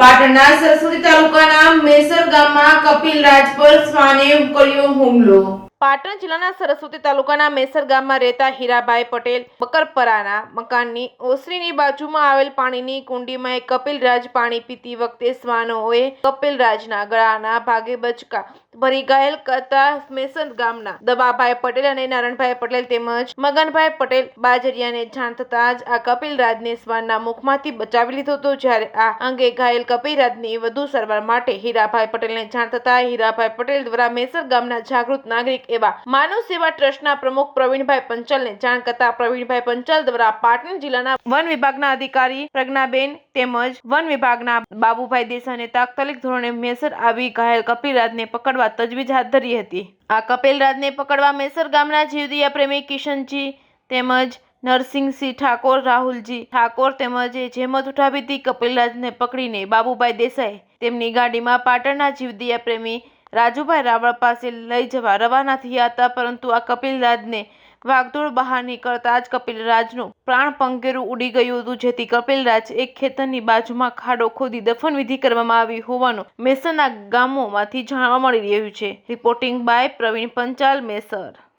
પાટણના સરસ્વતી તાલુકાના મેસર ગામમાં કપિલ રાજ પર શ્વાને કર્યો હુમલો। પાટણ જિલ્લાના સરસ્વતી તાલુકાના મેસર ગામમાં રહેતા હીરાભાઈ પટેલ બકરપરાના મકાનની ઓસરીની બાજુમાં આવેલ પાણીની કુંડીમાં એક કપિલ રાજ પાણી પીતી વખતે શ્વાનોએ કપિલ રાજના ગળાના ભાગે બચકા ભરી ઘાયલ કરતા મેસર ગામના દબાભાઈ પટેલ અને નારણભાઈ પટેલ તેમજ મગનભાઈ પટેલ બાજરિયાને જાણ થતાં જ આ કપિલ રાજને શ્વાનના મુખમાંથી બચાવી લીધો હતો। જ્યારે આ અંગે ઘાયલ કપિલ રાજની વધુ સારવાર માટે હીરાભાઈ પટેલને જાણ થતાં હીરાભાઈ પટેલ દ્વારા મેસર ગામના જાગૃત નાગરિક એવા માનવ સેવા ટ્રસ્ટના પ્રમુખ પ્રવીણભાઈ પંચાલને જાણ કરતા પ્રવીણભાઈ પંચાલ દ્વારા પાટણ જિલ્લાના વન વિભાગના અધિકારી પ્રજ્ઞાબેન તેમજ વન વિભાગના બાબુભાઈ દેસાઈને તાત્કાલિક ધોરણે મેસર આવી ઘાયલ કપિલ રાજને પકડવા તજવીજ હાથ ધરી હતી। આ કપિલ રાજને પકડવા મેસર ગામના જીવદયા પ્રેમી કિશનજી તેમજ નરસિંહસિંહ ઠાકોર, રાહુલજી ઠાકોર તેમજ જેમત ઉઠાવી હતી। કપિલ રાજને પકડીને બાબુભાઈ દેસાઈ તેમની ગાડીમાં પાટણના જીવદયા પ્રેમી રાજુભાઈ રાવળ પાસે લઈ જવા રવાના થયા હતા, પરંતુ આ કપિલ રાજને વાગદોડ બહાર નીકળતા જ કપિલ રાજનું પ્રાણ પંખેરું ઉડી ગયું હતું, જેથી કપિલ રાજ એક ખેતરની બાજુમાં ખાડો ખોદી દફનવિધિ કરવામાં આવી હોવાનું મેસરના ગામોમાંથી જાણવા મળી રહ્યું છે। Reporting by Praveen Panchal, મેસર।